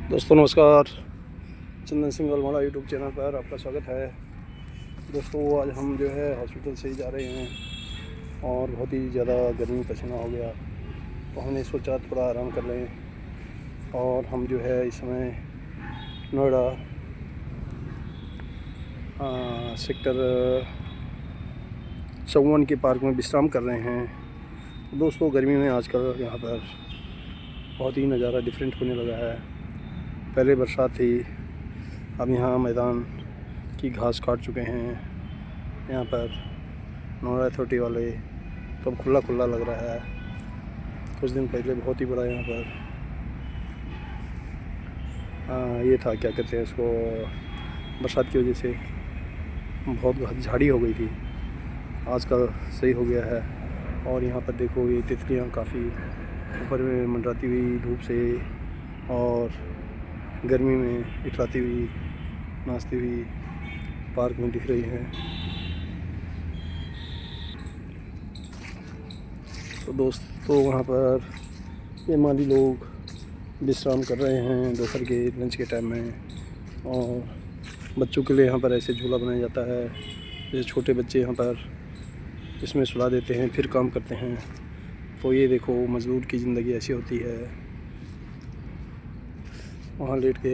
दोस्तों नमस्कार, Chandan Singh Almora YouTube channel पर आपका स्वागत है। दोस्तों आज हम जो है हॉस्पिटल से ही जा रहे हैं और बहुत ही ज़्यादा गर्मी पसीना हो गया, तो हमने सोचा थोड़ा आराम कर लें। और हम जो है इस समय नोएडा सेक्टर 54 के पार्क में विश्राम कर रहे हैं। दोस्तों गर्मी में आजकल यहाँ पर बहुत ही नज़ारा डिफरेंट होने लगा है। पहले बरसात थी, अब यहाँ मैदान की घास काट चुके हैं। यहाँ पर नोएडा अथॉरिटी वाले तो अब खुला खुला लग रहा है। कुछ दिन पहले बहुत ही बड़ा यहाँ पर ये था, क्या कहते हैं इसको, बरसात की वजह से बहुत झाड़ी हो गई थी। आजकल सही हो गया है। और यहाँ पर देखो ये तितलियाँ काफ़ी ऊपर में मंडराती हुई धूप से और गर्मी में इटलाती हुई नाचती हुई पार्क में दिख रही हैं। तो दोस्तों वहाँ पर ये माली लोग विश्राम कर रहे हैं दोपहर के लंच के टाइम में। और बच्चों के लिए यहाँ पर ऐसे झूला बनाया जाता है, जैसे छोटे बच्चे यहाँ पर इसमें सुला देते हैं फिर काम करते हैं। तो ये देखो मज़दूर की ज़िंदगी ऐसी होती है। वहाँ लेट के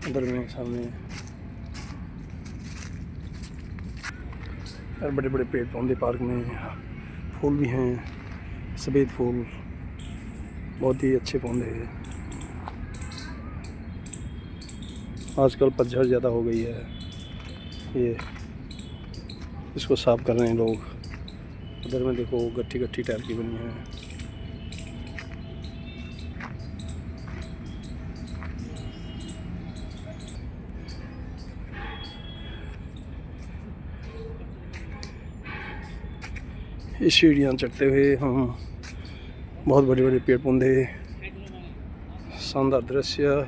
अंदर में सामने और बड़े बड़े पेड़ पौधे पार्क में, फूल भी हैं, सफ़ेद फूल, बहुत ही अच्छे पौधे हैं। आजकल पतझड़ ज़्यादा हो गई है, ये इसको साफ़ कर रहे हैं लोग। उधर में देखो गट्ठी गट्ठी टाइप की बनी है। इस सीढ़ियाँ चढ़ते हुए हम बहुत बड़े बड़े पेड़ पौधे, शानदार दृश्य।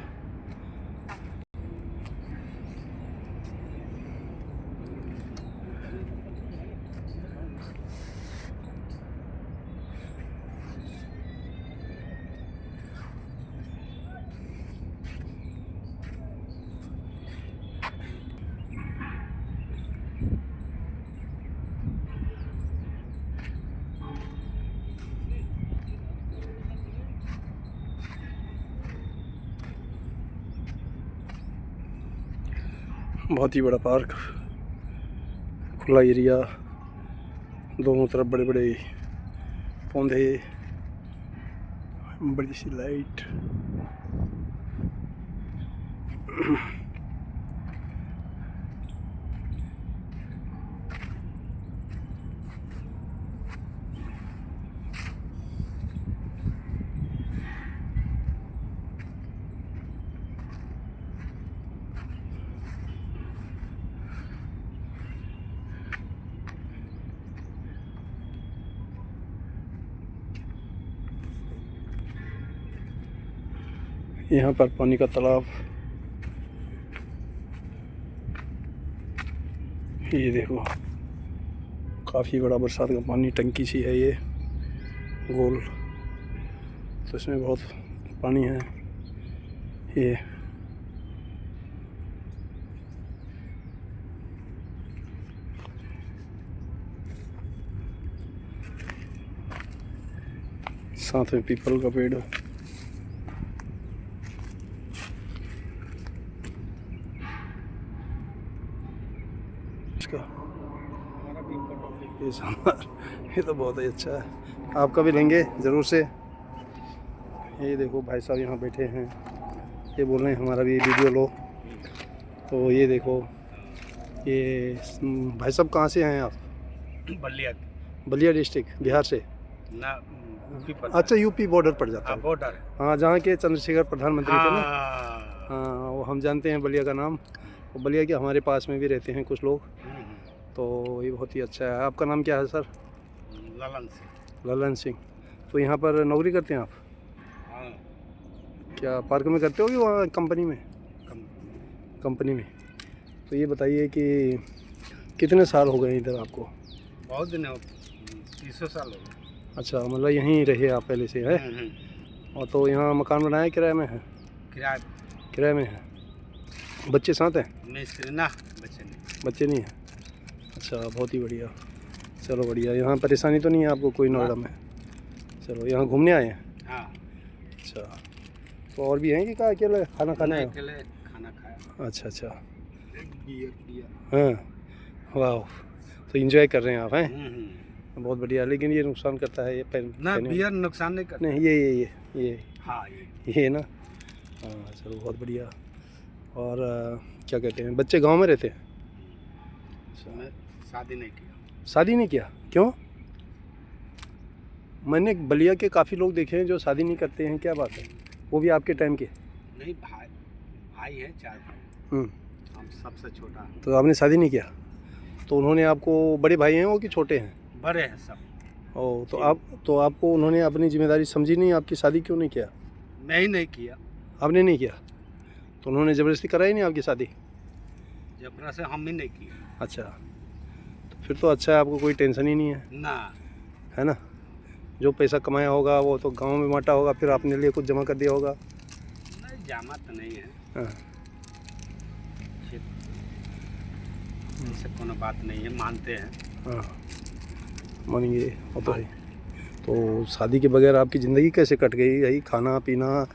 बहुत ही बड़ा पार्क, खुला एरिया, दोनों तरफ बड़े बड़े पौधे, बड़ी सी लाइट। यहाँ पर पानी का तालाब, ये देखो काफ़ी बड़ा बरसात का पानी, टंकी सी है ये गोल, तो इसमें बहुत पानी है। ये साथ में पीपल का पेड़। ये शानदार, ये तो बहुत ही अच्छा है। आपका भी लेंगे ज़रूर से। ये देखो भाई साहब यहाँ बैठे हैं, ये बोल रहे हैं हमारा भी वीडियो लो। तो ये देखो, ये भाई साहब कहाँ से हैं आप? बलिया डिस्ट्रिक्ट, बिहार से ना? अच्छा, यूपी बॉर्डर पड़ जाता है। बॉर्डर, हाँ, जहाँ के चंद्रशेखर प्रधानमंत्री थे ना। हाँ। हाँ, वो हम जानते हैं बलिया का नाम। वो बलिया के हमारे पास में भी रहते हैं कुछ लोग, तो ये बहुत ही अच्छा है। आपका नाम क्या है सर? ललन सिंह। ललन सिंह। तो यहाँ पर नौकरी करते हैं आप? हाँ। क्या पार्क में करते हो कि वहाँ कंपनी में? कंपनी में। तो ये बताइए कि कितने साल हो गए इधर आपको? बहुत दिन हो, 30 साल हो गए। अच्छा, मतलब यहीं रहे आप पहले से है? और तो यहाँ मकान बनाया किराए में है? किराए किराए में है। बच्चे साथ हैं? मिस्त्री ना बच्चे नहीं। बच्चे नहीं हैं। अच्छा, बहुत ही बढ़िया। चलो बढ़िया। यहाँ परेशानी तो नहीं है आपको कोई नोएडा में? चलो, यहाँ घूमने आए हैं? हाँ। अच्छा, तो और भी हैं कि क्या अकेले खाना खाने आए? अकेले खाना खाया। अच्छा अच्छा। एक बियर पिया। हाँ, वाह, तो एंजॉय कर रहे हैं आप, हैं? हम्म। बहुत बढ़िया। लेकिन ये नुकसान करता है, ये ना बियर नुकसान नहीं करता। नहीं, ये हाँ ये ना। हाँ, चलो बहुत बढ़िया। और क्या कहते हैं, बच्चे गांव में रहते हैं? मैं शादी नहीं किया। शादी नहीं किया? क्यों? मैंने बलिया के काफ़ी लोग देखे हैं जो शादी नहीं करते हैं, क्या बात है? वो भी आपके टाइम के? नहीं, भाई है 4 भाई। हम सबसे छोटा। तो आपने शादी नहीं किया? तो उन्होंने आपको, बड़े भाई हैं वो कि छोटे हैं? बड़े हैं सब। ओ, तो आपको उन्होंने अपनी जिम्मेदारी समझी नहीं, आपकी शादी क्यों नहीं किया? मैं ही नहीं किया। आपने नहीं किया? तो उन्होंने ज़बरदस्ती कराई नहीं आपकी शादी? जबरदस्ती हम ही नहीं किया। अच्छा, तो फिर तो अच्छा है, आपको कोई टेंशन ही नहीं है, ना। है ना? जो पैसा कमाया होगा वो तो गांव में बांटा होगा, फिर आपने लिए कुछ जमा कर दिया होगा। नहीं, जमा तो नहीं है। हाँ, ऐसे कोनो बात नहीं है, मानते हैं। हाँ, मानेंगे, वो तो है। तो शादी के बगैर आपकी ज़िंदगी कैसे कट गई? यही खाना पीना,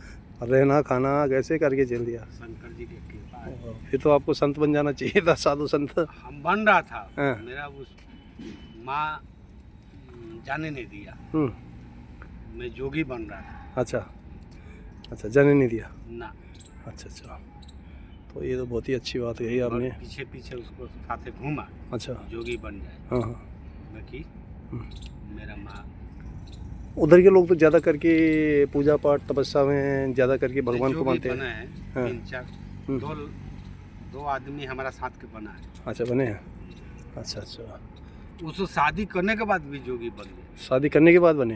रहना खाना कैसे करके चल दिया? शंकर जी की कृपा है। फिर तो आपको संत बन जाना चाहिए था, साधु संत। हम बन रहा था। हाँ। मेरा उस माँ जाने नहीं दिया। मैं जोगी बन रहा था। अच्छा, जाने नहीं दिया ना। अच्छा। तो ये तो बहुत ही अच्छी बात कही आपने। पीछे पीछे उसको साथे घूमा। अच्छा, जोगी बन जाए। हाँ। बाकी मेरा माँ, उधर के लोग तो ज़्यादा करके पूजा पाठ तपस्या में ज़्यादा करके भगवान को मानते बना हैं। है। हाँ। 3-4 दो आदमी हमारा साथ के बना है। अच्छा, बने हैं। अच्छा। उसको शादी करने के बाद भी जोगी बन गए। शादी करने के बाद बने?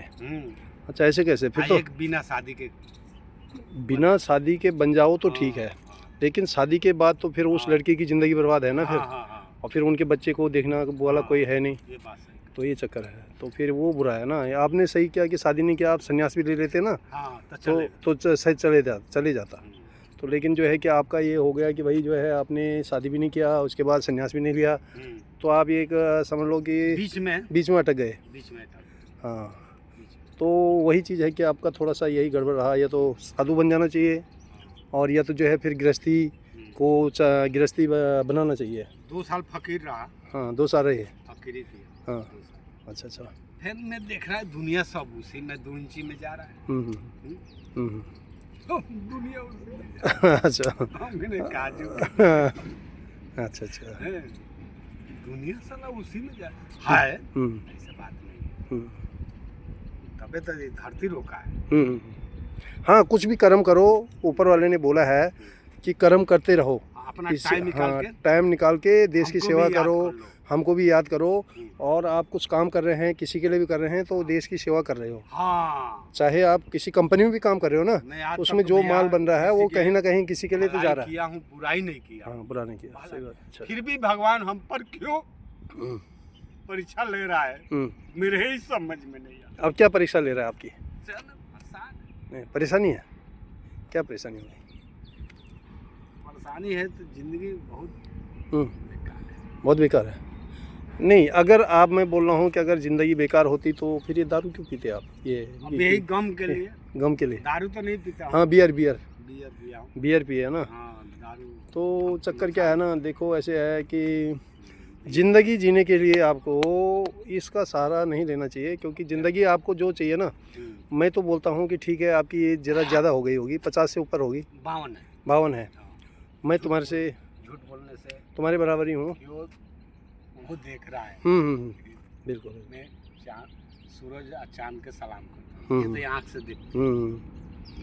अच्छा, ऐसे कैसे? फिर तो एक बिना शादी के बन जाओ तो ठीक है, लेकिन शादी के बाद तो फिर उस लड़की की ज़िंदगी बर्बाद है ना फिर। और फिर उनके बच्चे को देखना वाला कोई है नहीं, ये बात है। तो ये चक्कर है। तो फिर वो बुरा है ना। आपने सही किया कि शादी नहीं किया, आप संन्यास भी ले लेते ना। तो सही चले जाता। तो लेकिन जो है कि आपका ये हो गया कि भाई जो है आपने शादी भी नहीं किया, उसके बाद संन्यास भी नहीं लिया, तो आप एक समझ लो कि बीच में अटक गए। हाँ, तो वही चीज़ है कि आपका थोड़ा सा यही गड़बड़ रहा। या तो साधु बन जाना चाहिए, और या तो जो है फिर गृहस्थी बनाना चाहिए। 2 साल फकीर रहा। हाँ, 2 साल रहे। फकीरी किया। हाँ, अच्छा। फिर मैं देख रहा है दुनिया सब उसी में 2 इंची में जा रहा है। दुनिया उसी में जा रहा है। अच्छा। मैंने काजू। अच्छा। दुनिया साला उसी में जा रहा है। ऐसा बात नहीं है। तबे तो ये धरती रोका है। हाँ, कुछ भी कर्म करो, ऊपर वाले ने बोला है कि कर्म करते रहो। अपना टाइम निकाल के देश की सेवा करो, हमको भी याद करो। और आप कुछ काम कर रहे हैं, किसी के लिए भी कर रहे हैं, तो देश की सेवा कर रहे हो। हाँ। चाहे आप किसी कंपनी में भी काम कर रहे हो ना, उसमें जो माल बन रहा है वो कहीं ना कहीं किसी के लिए तो जा रहा है। बुराई नहीं किया। हाँ, बुरा नहीं किया, सही बात। अच्छा, फिर भी भगवान हम पर क्यों परीक्षा ले रहा है, मेरे ही समझ में नहीं आता। अब क्या परीक्षा ले रहा है आपकी? नहीं, परेशानी है? क्या परेशानी है? परेशानी है तो जिंदगी बहुत बेकार है। नहीं, अगर आप, मैं बोल रहा हूँ कि अगर ज़िंदगी बेकार होती तो फिर ये दारू क्यों पीते आप? यही गम के लिए दारू तो नहीं पीता। हाँ, बियर पिया ना। हाँ, दारू। तो चक्कर क्या है ना, देखो ऐसे है कि ज़िंदगी जीने के लिए आपको इसका सहारा नहीं लेना चाहिए, क्योंकि ज़िंदगी आपको जो चाहिए ना, मैं तो बोलता हूँ कि ठीक है, आपकी एज ज़रा ज़्यादा हो गई होगी, 50 से ऊपर होगी। 52 है। मैं तुम्हारे से, झूठ बोलने से तुम्हारे बराबर ही हूँ। वो देख रहा है। बिल्कुल। मैं सूरज और चांद के सलाम करता हूँ। ये तो आँख से देखता हूँ।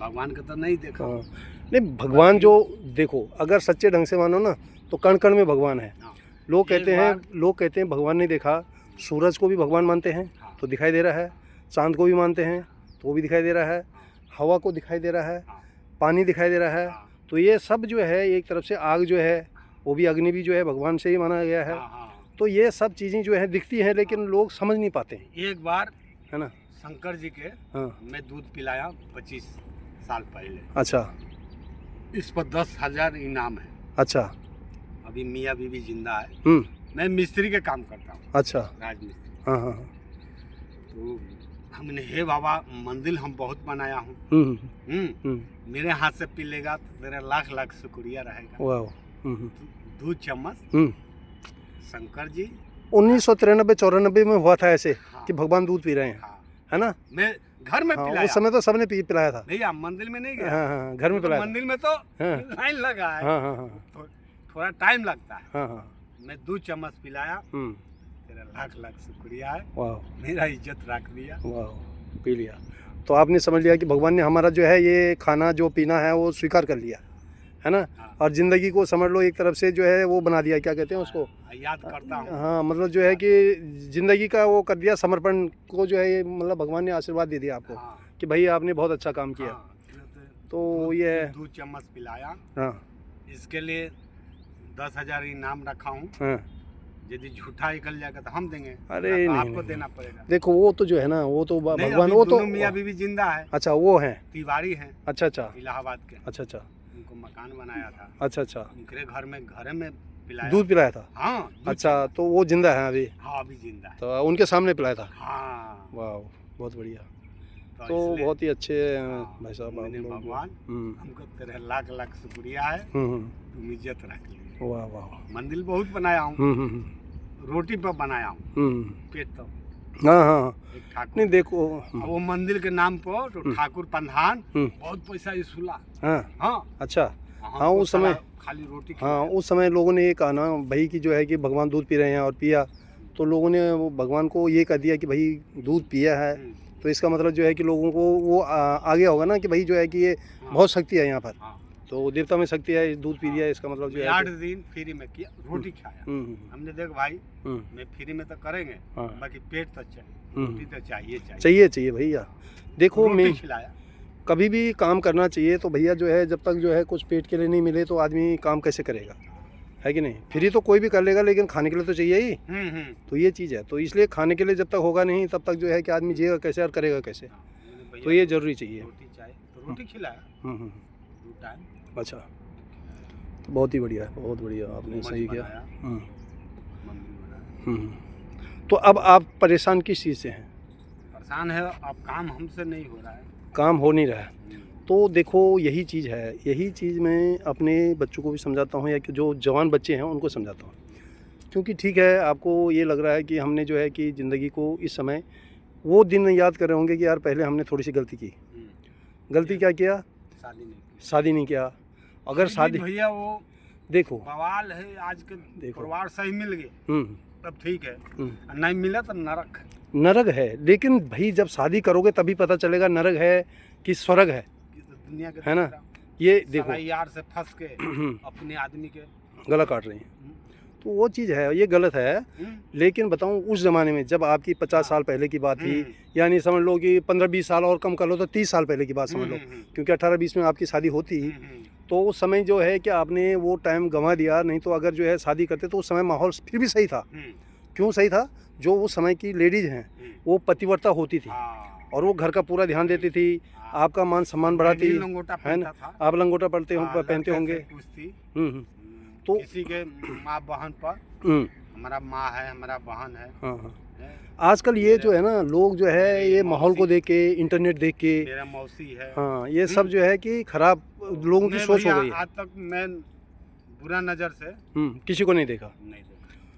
भगवान का तो नहीं देखा। नहीं, भगवान जो देखो, अगर सच्चे ढंग से मानो ना, तो कण कण में भगवान है। लोग कहते हैं भगवान नहीं देखा। सूरज को भी भगवान मानते हैं तो दिखाई दे रहा है, चांद को भी मानते हैं तो वो भी दिखाई दे रहा है, हवा को दिखाई दे रहा है, पानी दिखाई दे रहा है। तो ये सब जो है, एक तरफ से आग जो है, वो भी अग्नि भी जो है भगवान से ही माना गया है। तो ये सब चीज़ें जो है दिखती हैं, लेकिन लोग समझ नहीं पाते हैं। एक बार है ना, शंकर जी के मैं दूध पिलाया 25 साल पहले। अच्छा। इस पर 10,000 इनाम है। अच्छा। अभी मियाँ बीवी जिंदा है। हम्म। मैं मिस्त्री के काम करता हूँ। अच्छा। राजमिस्त्री। हाँ हाँ हाँ। तो हमने हे बाबा मंदिर हम बहुत बनाया हूँ। मेरे हाथ से पी लेगा तो तेरा लाख लाख शुक्रिया रहेगा। वाह। दूध चम्मच शंकर जी 1993-94 में हुआ था ऐसे। हाँ। कि भगवान दूध पी रहे हैं। हाँ। है ना? मैं घर में हाँ, पिलाया। उस समय तो सबने पिलाया था। भैया मंदिर में नहीं गया। हाँ हाँ, घर में पिलाया। मंदिर में तो हाँ। लाइन लगा है। हाँ हाँ हाँ। थोड़ा टाइम लगता है। हाँ हाँ। मैं 2 चम्मच पिलाया। तेरा लाख लाख शुक्रिया है। वाह। मेरा इज्जत रख दिया। वाह, पी लिया। तो आपने समझ लिया कि भगवान ने हमारा जो है ये खाना जो पीना है वो स्वीकार कर लिया, है ना? हाँ। और ज़िंदगी को समझ लो एक तरफ से जो है वो बना दिया, क्या कहते हैं उसको? याद करता हूँ। हाँ, मतलब जो है कि ज़िंदगी का वो कर दिया समर्पण को, जो है ये मतलब भगवान ने आशीर्वाद दे दिया आपको। हाँ। कि भाई आपने बहुत अच्छा काम किया। हाँ। तो ये 2 चम्मच पिलाया। हाँ। इसके लिए 10,000 इनाम रखा हूँ। हाँ। यदि झूठा निकल जाएगा तो हम देंगे। अरे तो नहीं, आपको नहीं, देना पड़ेगा। देखो वो तो जो है ना वो तो नहीं, भगवान अभी वो तो दोनों मियाँ बीवी जिंदा है। अच्छा वो है। तिवारी हैं। अच्छा अच्छा। इलाहाबाद के। अच्छा अच्छा। उनको मकान बनाया था। अच्छा अच्छा। उनके घर में पिलाया। दूध पिलाया था? हाँ। अच्छा, तो वो जिंदा है अभी? हाँ अभी जिंदा है। तो उनके सामने पिलाया था? हाँ। वाह, बहुत बढ़िया। तो इसलिए बहुत ही अच्छे भाई साहब आप मैंने लोग। भगवान हमको तेरा लाख लाख शुक्रिया है। तुम इज्जत रख ली। वाह वाह। मंदिर बहुत बनाया हूँ। रोटी पर बनाया हूँ। पेट तो हाँ हाँ। एक ठाकुर नहीं देखो वो मंदिर के नाम पर तो ठाकुर प्रधान बहुत पैसा इसूला। हाँ। हाँ। अच्छा। हाँ उस समय खाली रोटी। हाँ उस समय लोगों ने ये कहा ना भाई कि जो है कि भगवान दूध पी रहे हैं और पिया, तो लोगों ने वो भगवान को ये कह दिया कि भाई दूध पिया है तो इसका मतलब जो है कि लोगों को वो आ गया होगा ना कि भाई जो है कि ये बहुत शक्ति है यहाँ पर। तो देवता में शक्ति है, दूध पी लिया इसका मतलब जो है 8 दिन फ्री में किया, रोटी खाया। हमने देख भाई मैं फ्री में तो करेंगे बाकी पेट तो चाहिए, रोटी तो चाहिए भैया। देखो मैं खिलाया। कभी भी काम करना चाहिए तो भैया जो है जब तक जो है कुछ पेट के लिए नहीं मिले तो आदमी काम कैसे करेगा, है कि नहीं? फ्री तो कोई भी कर लेगा लेकिन खाने के लिए तो चाहिए ही। तो ये चीज़ है, तो इसलिए खाने के लिए जब तक होगा नहीं तब तक जो है कि आदमी जिएगा कैसे और करेगा कैसे। तो ये जरूरी चाहिए। रोटी खिलाया। अच्छा, तो बहुत ही बढ़िया है, बहुत बढ़िया आपने सही किया। तो अब आप परेशान किस चीज़ से हैं? परेशान है अब काम हमसे नहीं हो रहा है। काम हो नहीं रहा है। तो देखो यही चीज़ है, यही चीज़ मैं अपने बच्चों को भी समझाता हूँ या कि जो जवान बच्चे हैं उनको समझाता हूँ। क्योंकि ठीक है आपको ये लग रहा है कि हमने जो है कि ज़िंदगी को इस समय वो दिन याद कर रहे होंगे कि यार पहले हमने थोड़ी सी गलती की। गलती क्या किया? शादी नहीं किया। अगर शादी भैया वो देखो बवाल है आज के, परिवार सही मिल गए तब ठीक है, नहीं मिला तो नरक है। लेकिन भाई जब शादी करोगे तभी पता चलेगा नरक है कि स्वर्ग है, दुनिया के, है ना? ये देखो यार से फंस के अपने आदमी के गला काट रही हैं, तो वो चीज़ है, ये गलत है। लेकिन बताऊं उस ज़माने में जब आपकी 50 साल पहले की बात थी, यानी समझ लो कि 15-20 साल और कम कर लो तो 30 साल पहले की बात समझ लो, क्योंकि 18-20 में आपकी शादी होती तो उस समय जो है कि आपने वो टाइम गंवा दिया। नहीं तो अगर जो है शादी करते तो उस समय माहौल फिर भी सही था। क्यों सही था? जो उस समय की लेडीज़ हैं वो पतिव्रता होती थी और वो घर का पूरा ध्यान देती थी, आपका मान सम्मान बढ़ाती है ना? आप लंगोटा पहनते होंगे। तो किसी के माँ बहन पर हमारा माँ है, हमारा बहन है। हाँ। आजकल ये जो है ना लोग जो है ये माहौल को देख के, इंटरनेट देख के, मेरा मौसी है, हाँ ये सब जो है कि खराब लोगों की सोच हो गई है। आज तक मैं बुरा नज़र से किसी को नहीं देखा।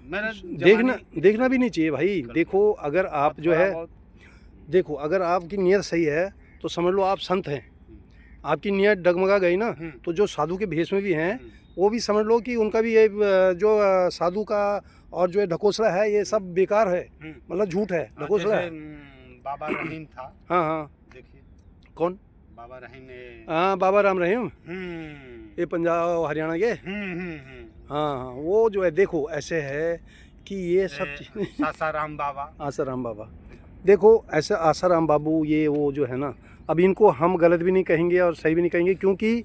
मैंने देखना भी नहीं चाहिए भाई। देखो अगर आप जो है देखो अगर आपकी नीयत सही है तो समझ लो आप संत हैं। आपकी नीयत डगमगा गई ना तो जो साधु के भेष में भी हैं वो भी समझ लो कि उनका भी ये जो साधु का और जो है ढकोसला है ये सब बेकार है, मतलब झूठ है, ढकोसला है। बाबा रहीम था। हाँ देखिए कौन? बाबा रहीम ने, हाँ बाबा राम रहीम, ये पंजाब हरियाणा के। हाँ वो जो है देखो ऐसे है कि ये सब आसाराम बाबा देखो ऐसे आसाराम बाबू ये वो जो है ना, अब इनको हम गलत भी नहीं कहेंगे और सही भी नहीं कहेंगे, क्योंकि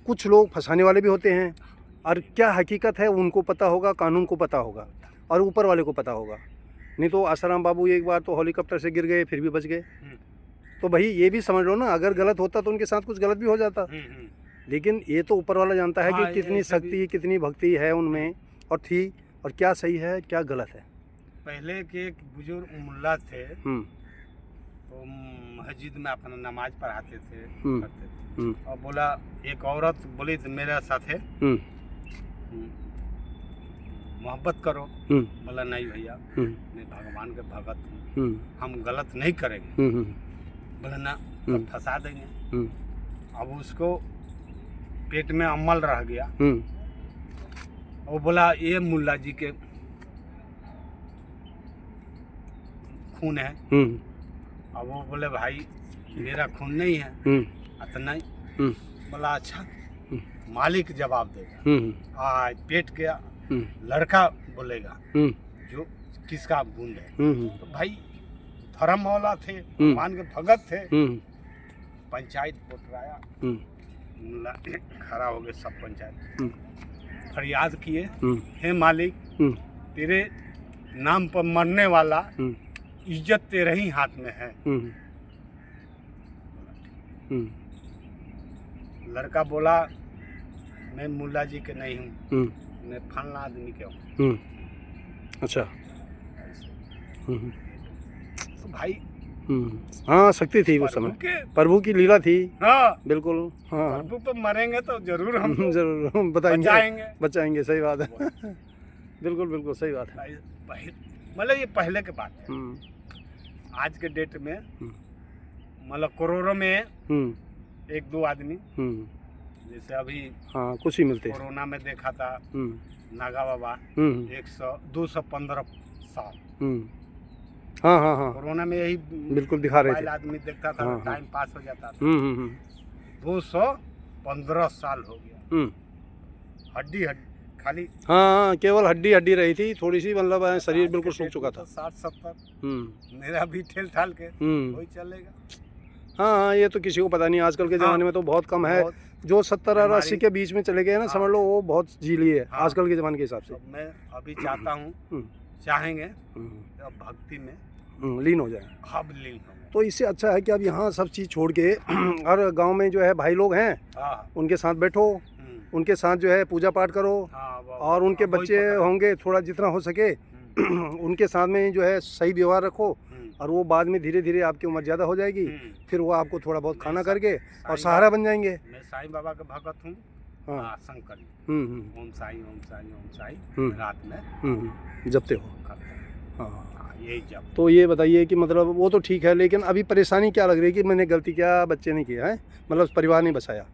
कुछ लोग फंसाने वाले भी होते हैं और क्या हकीकत है उनको पता होगा, कानून को पता होगा और ऊपर वाले को पता होगा। नहीं तो आसाराम बाबू एक बार तो हेलीकॉप्टर से गिर गए फिर भी बच गए। तो भाई ये भी समझ लो ना, अगर गलत होता तो उनके साथ कुछ गलत भी हो जाता, लेकिन ये तो ऊपर वाला जानता है हाँ, कि कितनी ऐसे भी- शक्ति कितनी भक्ति है उनमें और थी, और क्या सही है क्या गलत है। पहले के एक बुजुर्ग मुल्ला थे, हम्म तो मस्जिद में अपना नमाज पढ़ाते थे, हम्म, करते थे। हम्म और बोला, एक औरत बोली तो मेरे साथ है हम्म मोहब्बत करो। हम्म बोला नहीं भैया, हम्म मैं भगवान के भगत हूँ, हम्म हम गलत नहीं करेंगे। हम्म बोला ना, हम्म। तो फंसा देंगे। हम्म अब उसको पेट में अम्ल रह गया। हम्म वो बोला ये मुल्ला जी के खून है। हम्म अब वो बोले भाई मेरा खून नहीं है। तो नहीं। बोला अच्छा, मालिक जवाब देगा, आज पेट के लड़का बोलेगा जो किसका बूंद है। तो भाई धर्म वाला थे, भगवान के भगत थे। पंचायत कोटराया, मुल्ला खड़ा हो गए, सब पंचायत फरियाद किए, हे मालिक तेरे नाम पर मरने वाला इज्जत तेरे ही हाथ में है। लड़का बोला मैं मुल्ला जी के नहीं हूँ, मैं फलाना आदमी के हूँ। अच्छा। तो भाई हाँ, शक्ति थी उस समय, प्रभु की लीला थी। हाँ बिल्कुल। हाँ प्रभु तो मरेंगे तो जरूर हम जरूर हम बचाएंगे। बचाएंगे, सही बात है। बिल्कुल बिल्कुल सही बात है। मतलब ये पहले के बात है। आज के डेट में मतलब करोड़ों में एक दो आदमी, जैसे अभी हाँ कुछ ही मिलते। कोरोना में देखा था नागा बाबा 215 साल। हाँ हाँ हाँ कोरोना में यही बिल्कुल दिखा रहे थे। आदमी देखता था, हाँ, टाइम पास हो जाता था। 215 साल हो गया। हड्डी खाली, हाँ केवल हड्डी हड्डी रही थी थोड़ी सी, मतलब शरीर बिल्कुल सूख चुका था। 60-70 मेरा भी ठेल ठाल के वही चलेगा। हाँ ये तो किसी को पता नहीं, आजकल के ज़माने में तो बहुत कम है। जो 70 और 80 के बीच में चले गए ना, समझ लो वो बहुत जी लिए है आजकल के ज़माने के हिसाब से। मैं अभी चाहता हूँ, चाहेंगे तो भक्ति में लीन हो जाए। अब लीन हो जाए। तो इससे अच्छा है कि अब यहाँ सब चीज़ छोड़ के हर गांव में जो है भाई लोग हैं, उनके साथ बैठो, उनके साथ जो है पूजा पाठ करो, और उनके बच्चे होंगे थोड़ा जितना हो सके उनके साथ में जो है सही व्यवहार रखो, और वो बाद में धीरे धीरे आपकी उम्र ज़्यादा हो जाएगी, फिर वो आपको थोड़ा बहुत खाना करके और सहारा बन जाएंगे। मैं साईं बाबा का भगत हूँ। हाँ शंकर ओम साईं ओम साईं ओम साईं रात में जपते हो। हाँ यही जप। तो ये बताइए कि मतलब वो तो ठीक है, लेकिन अभी परेशानी क्या लग रही है कि मैंने गलती किया, बच्चे ने किया है, मतलब परिवार नहीं बसाया,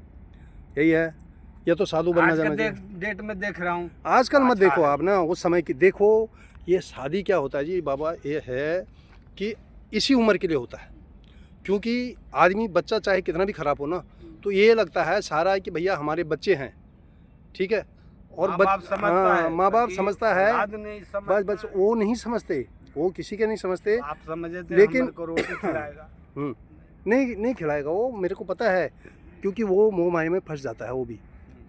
यही है। ये तो साधु बनना जाना चाहिए। डेट में देख रहा हूँ आजकल मत देखो आप ना, उस समय की देखो। ये शादी क्या होता है जी बाबा, ये है कि इसी उम्र के लिए होता है, क्योंकि आदमी बच्चा चाहे कितना भी खराब हो ना, तो ये लगता है सारा कि भैया हमारे बच्चे हैं, ठीक है। और माँ बाप समझता है, बस वो नहीं समझते, वो किसी के नहीं समझते। आप समझे थे लेकिन को रोटी खिलाएगा नहीं खिलाएगा, वो मेरे को पता है, क्योंकि वो मोह माया में फंस जाता है वो भी,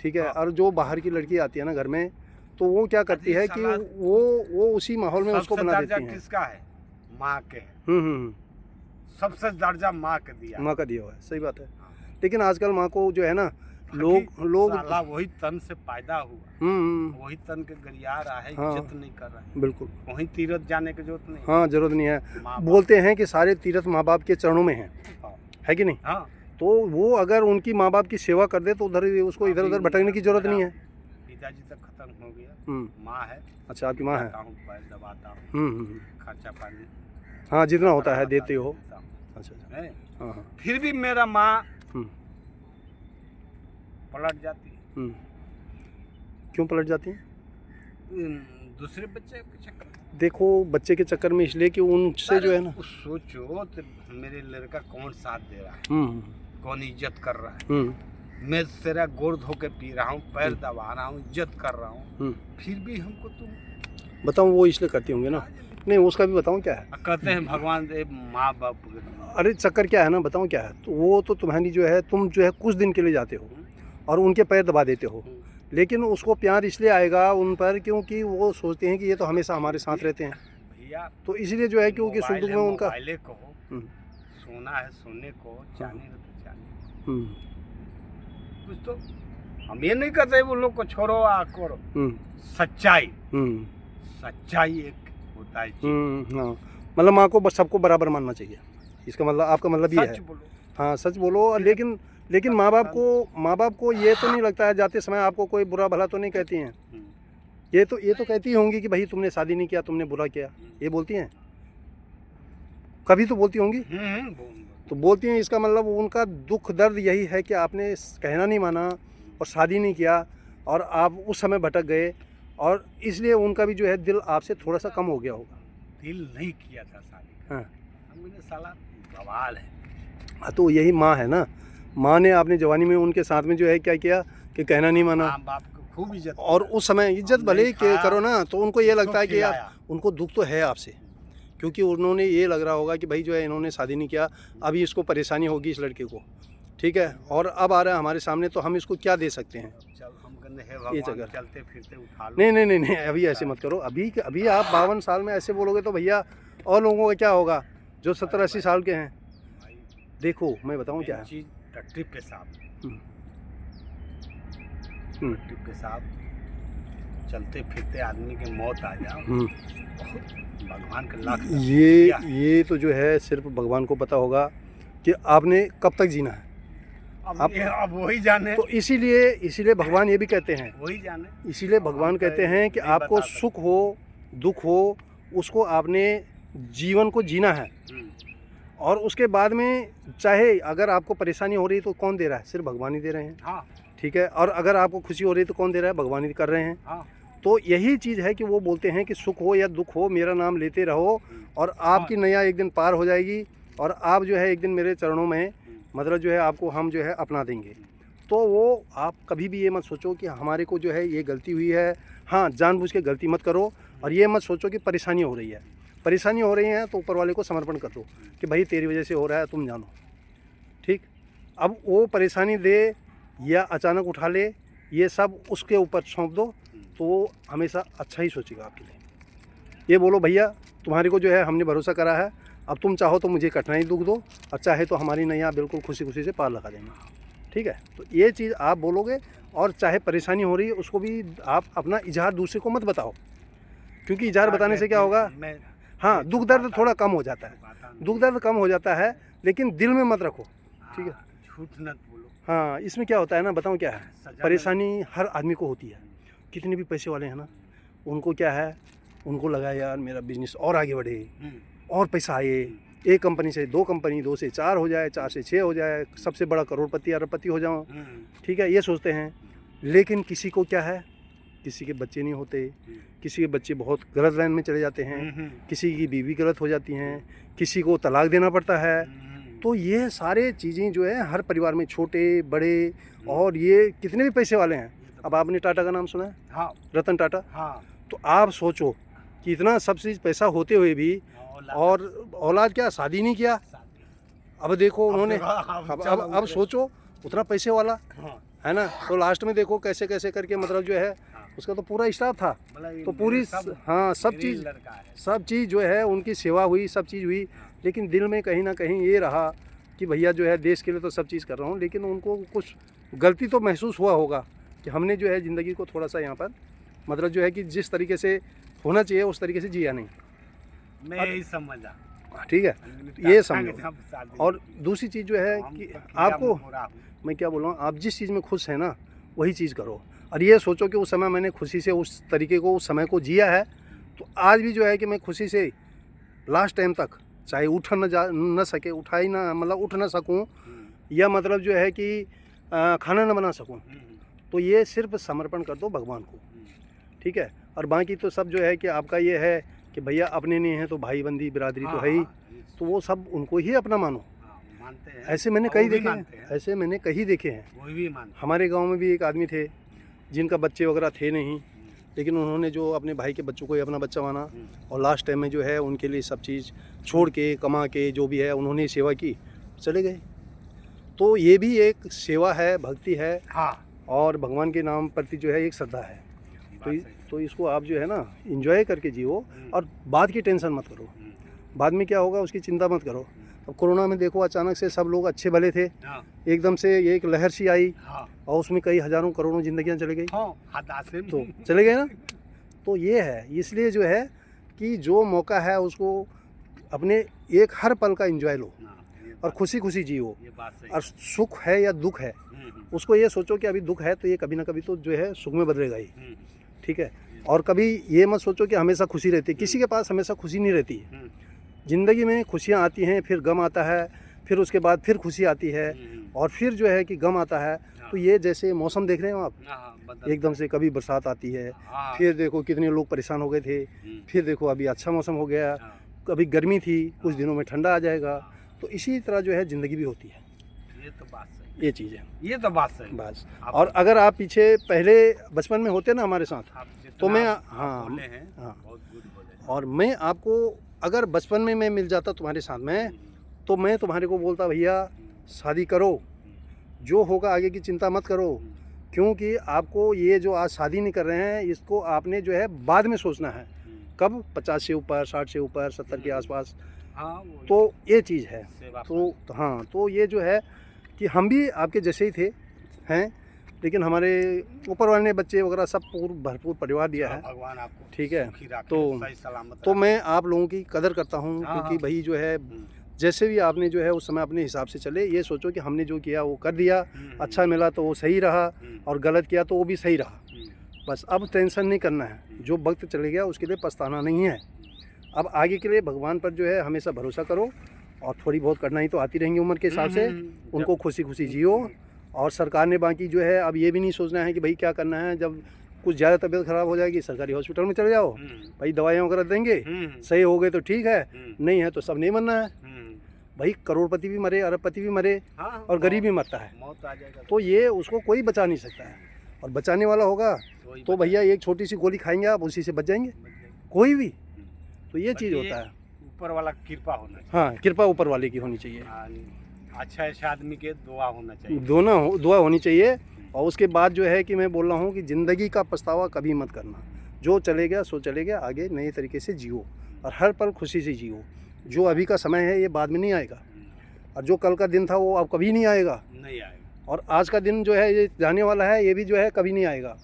ठीक है। और जो बाहर की लड़की आती है ना घर में, तो वो क्या करती है कि वो उसी माहौल में उसको बना देती है। किसका है? माँ के। सबसे दर्जा माँ के दिया, माँ का दिया हुआ है, सही बात है। लेकिन आजकल माँ को जो है ना, लोग वही तन से पैदा हुआ, वही तन के गरिया रहा है, इज्जत नहीं कर रहा है। बिल्कुल, वहीं तीरथ जाने की जरूरत नहीं। हाँ जरूरत नहीं है। बोलते हैं कि सारे तीर्थ माँ बाप के चरणों में है कि नहीं? हाँ। तो वो अगर उनकी माँ बाप की सेवा कर दे तो उधर उसको इधर उधर भटकने की जरूरत नहीं है। पिताजी तक खत्म हो गया, माँ है। अच्छा, आपकी माँ है। दबाता हूँ, खर्चा पानी हाँ जितना होता है देते हो। अच्छा, हाँ। फिर भी मेरा माँ पलट जाती है। क्यों पलट जाती है? दूसरे बच्चे के चक्कर। देखो बच्चे के चक्कर में इसलिए कि उनसे जो है ना, सोचो तो मेरे लड़का कौन साथ दे रहा है, कौन इज्जत कर रहा है। मैं तेरा गोड़ धो के पी रहा हूँ, पैर दबा रहा हूँ, इज्जत कर रहा हूँ, फिर भी हमको तुम बताओ वो इसलिए करती होंगे ना। नहीं उसका भी बताऊँ क्या है। कहते हैं भगवान माँ बाप। अरे चक्कर क्या है ना, बताऊँ क्या है। तो वो तो तुम्हारी जो है, तुम जो है कुछ दिन के लिए जाते हो और उनके पैर दबा देते हो, लेकिन उसको प्यार इसलिए आएगा उन पर क्योंकि वो सोचते हैं कि ये तो हमेशा हमारे साथ रहते हैं भैया। तो इसलिए जो है क्योंकि सुख दुख में उनका सोना है सोने को, चांदी है तो चांदी। कुछ तो हम ये नहीं कहते वो लोग को छोड़ो आ करो, सच्चाई सच्चाई एक होता है चीज। हाँ, मतलब माँ को बस सबको बराबर मानना चाहिए, इसका मतलब आपका मतलब ये है। सच बोलो। हाँ सच बोलो, लेकिन माँ बाप को ये तो नहीं लगता है जाते समय आपको कोई बुरा भला तो नहीं कहती हैं? ये तो कहती होंगी कि भाई तुमने शादी नहीं किया, तुमने बुरा किया, ये बोलती हैं? कभी तो बोलती होंगी। तो बोलती हैं, इसका मतलब उनका दुख दर्द यही है कि आपने कहना नहीं माना और शादी नहीं किया और आप उस समय भटक गए, और इसलिए उनका भी जो है दिल आपसे थोड़ा सा कम हो गया होगा। दिल नहीं किया था शादी। हाँ, हमने साला बवाल है। हाँ, तो यही माँ है ना। माँ ने आपने जवानी में उनके साथ में जो है क्या किया कि कहना नहीं माना, माँ बाप को खूब इज्जत, और उस समय इज्जत भले ही करो ना, तो उनको ये लगता है कि यार उनको दुख तो है आपसे, क्योंकि उन्होंने ये लग रहा होगा कि भाई जो है इन्होंने शादी नहीं किया, अभी इसको परेशानी होगी इस लड़के को, ठीक है, और अब आ रहा है हमारे सामने, तो हम इसको क्या दे सकते हैं। ये जगह चलते फिरते उठा लो। नहीं, अभी ऐसे मत करो। अभी आप 52 साल में ऐसे बोलोगे तो भैया और लोगों का क्या होगा जो 70-80 साल के हैं। देखो मैं बताऊं क्या है, ट्रिप के साथ ट्रिप के साथ चलते फिरते आदमी के मौत आ जाए, भगवान का लाख। ये तो जो है सिर्फ भगवान को पता होगा कि आपने कब तक जीना है। अब वही जाने। तो इसीलिए भगवान ये भी कहते हैं, वही जाने, इसीलिए भगवान कहते हैं कि आपको सुख हो दुख हो, उसको आपने जीवन को जीना है, और उसके बाद में चाहे अगर आपको परेशानी हो रही है तो कौन दे रहा है? सिर्फ भगवान ही दे रहे हैं। हाँ। ठीक है, और अगर आपको खुशी हो रही है तो कौन दे रहा है? भगवान ही कर रहे हैं। हाँ। तो यही चीज़ है कि वो बोलते हैं कि सुख हो या दुख हो मेरा नाम लेते रहो, और आपकी नैया एक दिन पार हो जाएगी, और आप जो है एक दिन मेरे चरणों में मतलब जो है आपको हम जो है अपना देंगे। तो वो आप कभी भी ये मत सोचो कि हमारे को जो है ये गलती हुई है। हाँ, जानबूझ के गलती मत करो, और ये मत सोचो कि परेशानी हो रही है। परेशानी हो रही है तो ऊपर वाले को समर्पण कर दो कि भाई तेरी वजह से हो रहा है, तुम जानो, ठीक। अब वो परेशानी दे या अचानक उठा ले, ये सब उसके ऊपर सौंप दो, तो वो हमेशा अच्छा ही सोचेगा आपके लिए। ये बोलो भैया तुम्हारे को जो है हमने भरोसा करा है, अब तुम चाहो तो मुझे कठिनाई दुख दो, और चाहे तो हमारी नैया बिल्कुल खुशी खुशी से पार लगा देंगे, ठीक है। तो ये चीज़ आप बोलोगे, और चाहे परेशानी हो रही है उसको भी आप अपना इजहार दूसरे को मत बताओ, क्योंकि इजहार बताने से क्या होगा, हाँ दुख दर्द थोड़ा कम हो जाता है, दुख दर्द कम हो जाता है, लेकिन दिल में मत रखो, ठीक है। झूठ मत बोलो। हाँ, इसमें क्या होता है ना, बताऊँ क्या है, परेशानी हर आदमी को होती है। कितने भी पैसे वाले हैं ना, उनको क्या है, उनको लगा यार मेरा बिजनेस और आगे बढ़े, और पैसा आए, एक कंपनी से 2 कंपनी, 2 से 4 हो जाए, 4 से 6 हो जाए, सबसे बड़ा करोड़पति अरबपति हो जाऊँ, ठीक है, ये सोचते हैं। लेकिन किसी को क्या है, किसी के बच्चे नहीं होते, किसी के बच्चे बहुत गलत लाइन में चले जाते हैं, किसी की बीवी गलत हो जाती हैं, किसी को तलाक देना पड़ता है। तो ये सारे चीज़ें जो है हर परिवार में, छोटे बड़े, और ये कितने भी पैसे वाले हैं। अब आपने टाटा का नाम सुना है? हाँ। रतन टाटा। हाँ। तो आप सोचो कि इतना सब चीज़ पैसा होते हुए भी, और औलाद क्या, शादी नहीं किया। अब देखो उन्होंने, अब सोचो उतना पैसे वाला है ना, तो लास्ट में देखो कैसे कैसे करके मतलब जो है उसका तो पूरा स्टाफ था, तो पूरी हाँ सब चीज़ जो है उनकी सेवा हुई, सब चीज़ हुई, लेकिन दिल में कहीं ना कहीं ये रहा कि भैया जो है देश के लिए तो सब चीज़ कर रहा हूँ, लेकिन उनको कुछ गलती तो महसूस हुआ होगा कि हमने जो है ज़िंदगी को थोड़ा सा यहाँ पर मतलब जो है कि जिस तरीके से होना चाहिए उस तरीके से जिया नहीं। मैं यही समझा, ठीक है, ये समझो। और दूसरी चीज़ जो है कि आपको मैं क्या बोल रहा हूँ, आप जिस चीज़ में खुश हैं ना वही चीज़ करो, और ये सोचो कि उस समय मैंने खुशी से उस तरीके को उस समय को जिया है, तो आज भी जो है कि मैं खुशी से लास्ट टाइम तक चाहे उठ न सके, उठा ही ना मतलब उठ ना सकूँ, या मतलब जो है कि खाना ना बना सकूँ, तो ये सिर्फ समर्पण कर दो भगवान को, ठीक है। और बाकी तो सब जो है कि आपका ये है कि भैया अपने नहीं हैं तो भाई बंदी बिरादरी तो है ही, तो वो सब उनको ही अपना मानो। मानते हैं। ऐसे मैंने कई देखे हैं, ऐसे मैंने कई देखे हैं। वो भी मानते। हमारे गांव में भी एक आदमी थे जिनका बच्चे वगैरह थे नहीं, लेकिन उन्होंने जो अपने भाई के बच्चों को ही अपना बच्चा माना, और लास्ट टाइम में जो है उनके लिए सब चीज़ छोड़ के कमा के जो भी है उन्होंने सेवा की, चले गए। तो ये भी एक सेवा है, भक्ति है, हाँ, और भगवान के नाम प्रति जो है एक श्रद्धा है। तो इसको आप जो है ना एंजॉय करके जियो, और बाद की टेंशन मत करो, बाद में क्या होगा उसकी चिंता मत करो। अब कोरोना में देखो अचानक से सब लोग अच्छे भले थे, हाँ, एकदम से एक लहर सी आई हाँ, और उसमें कई हजारों करोड़ों जिंदगियां चली गई, हाँ, हादसे में। तो चले गए ना। तो ये है, इसलिए जो है कि जो मौका है उसको अपने एक हर पल का एंजॉय लो हाँ, ये और खुशी खुशी जियो। ये बात सही और सुख है या दुख है, उसको ये सोचो कि अभी दुख है तो ये कभी ना कभी तो जो है सुख में बदलेगा ही, ठीक है। और कभी ये मत सोचो कि हमेशा खुशी रहती है, किसी के पास हमेशा खुशी नहीं रहती है। ज़िंदगी में खुशियाँ आती हैं, फिर गम आता है, फिर उसके बाद फिर खुशी आती है, और फिर जो है कि गम आता है। तो ये जैसे मौसम देख रहे हो आप, एकदम से कभी बरसात आती है, फिर देखो कितने लोग परेशान हो गए थे, फिर देखो अभी अच्छा मौसम हो गया, कभी गर्मी थी, कुछ दिनों में ठंडा आ जाएगा। तो इसी तरह जो है ज़िंदगी भी होती है। ये तो बात सही, ये चीज़ है, ये तो बात सही बस। और अगर आप पीछे पहले बचपन में होते ना हमारे साथ, तो मैं हाँ बोले हैं, हाँ, बहुत गुड बोले। और मैं आपको अगर बचपन में मैं मिल जाता तुम्हारे साथ में, तो मैं तुम्हारे को बोलता भैया शादी करो, जो होगा आगे की चिंता मत करो, क्योंकि आपको ये जो आज शादी नहीं कर रहे हैं इसको आपने जो है बाद में सोचना है। कब? 50 से ऊपर, 60 से ऊपर, 70 के आसपास। हाँ, तो ये चीज़ है। सेवा तो हाँ, तो ये जो है कि हम भी आपके जैसे ही थे हैं, लेकिन हमारे ऊपर वाले ने बच्चे वगैरह सब भरपूर परिवार दिया है, भगवान आपको ठीक है। सुखी रखे, तो सही सलामत तो रखे। मैं आप लोगों की कदर करता हूँ, हाँ, क्योंकि हाँ। भाई जो है जैसे भी आपने जो है उस समय अपने हिसाब से चले, ये सोचो कि हमने जो किया वो कर दिया, अच्छा मिला तो वो सही रहा, और गलत किया तो वो भी सही रहा। बस अब टेंशन नहीं करना है, जो वक्त चले गया उसके लिए पछताना नहीं है। अब आगे के लिए भगवान पर जो है हमेशा भरोसा करो, और थोड़ी बहुत कठिनाई तो आती रहेंगी उम्र के हिसाब से, उनको खुशी खुशी जियो। और सरकार ने बाकी जो है अब ये भी नहीं सोचना है कि भाई क्या करना है, जब कुछ ज़्यादा तबीयत ख़राब हो जाएगी सरकारी हॉस्पिटल में चले जाओ, भाई दवाइयाँ वगैरह देंगे, सही हो गए तो ठीक है, नहीं है तो सब नहीं मरना है। भाई करोड़पति भी मरे, अरबपति भी मरे, और गरीब भी मरता है, मौत आ जाएगा तो ये उसको कोई बचा नहीं सकता है। और बचाने वाला होगा तो भैया एक छोटी सी गोली खाएंगे आप, उसी से बच जाएंगे कोई भी। तो ये चीज़ होता है, ऊपर वाला कृपा होना चाहिए। हाँ, कृपा ऊपर वाले की होनी चाहिए, अच्छा आदमी के दुआ होना चाहिए, दुआ होनी चाहिए। और उसके बाद जो है कि मैं बोल रहा हूँ कि ज़िंदगी का पछतावा कभी मत करना, जो चले गया सो चले गया, आगे नए तरीके से जियो और हर पल खुशी से जियो। जो अभी का समय है ये बाद में नहीं आएगा, और जो कल का दिन था वो अब कभी नहीं आएगा, और आज का दिन जो है ये जाने वाला है, ये भी जो है कभी नहीं आएगा,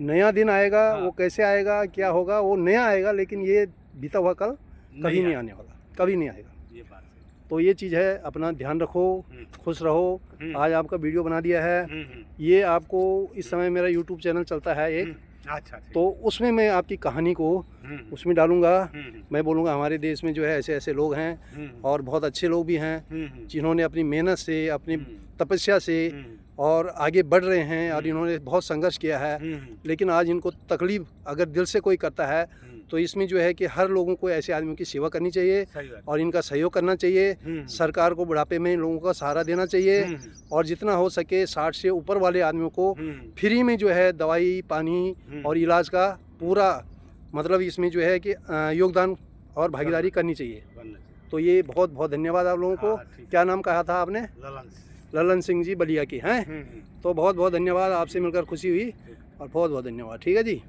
नया दिन आएगा। हाँ। वो कैसे आएगा, क्या होगा, वो नया आएगा, लेकिन ये बीता हुआ कल कभी नहीं आने वाला, कभी नहीं आएगा। ये बात है। तो ये चीज़ है, अपना ध्यान रखो, खुश रहो। आज आपका वीडियो बना दिया है, ये आपको इस समय मेरा यूट्यूब चैनल चलता है एक, अच्छा, तो उसमें मैं आपकी कहानी को उसमें डालूंगा। मैं बोलूँगा हमारे देश में जो है ऐसे ऐसे लोग हैं, और बहुत अच्छे लोग भी हैं, जिन्होंने अपनी मेहनत से, अपनी तपस्या से और आगे बढ़ रहे हैं, और इन्होंने बहुत संघर्ष किया है। लेकिन आज इनको तकलीफ अगर दिल से कोई करता है, तो इसमें जो है कि हर लोगों को ऐसे आदमियों की सेवा करनी चाहिए, और इनका सहयोग करना चाहिए। सरकार को बुढ़ापे में लोगों का सहारा देना चाहिए, और जितना हो सके 60 से ऊपर वाले आदमियों को फ्री में जो है दवाई पानी और इलाज का पूरा मतलब इसमें जो है कि योगदान और भागीदारी करनी चाहिए। तो ये बहुत बहुत धन्यवाद आप लोगों को। क्या नाम कहा था आपने? ललन सिंह जी बलिया की हैं। तो बहुत बहुत धन्यवाद, आपसे मिलकर खुशी हुई, और बहुत बहुत धन्यवाद। ठीक है जी।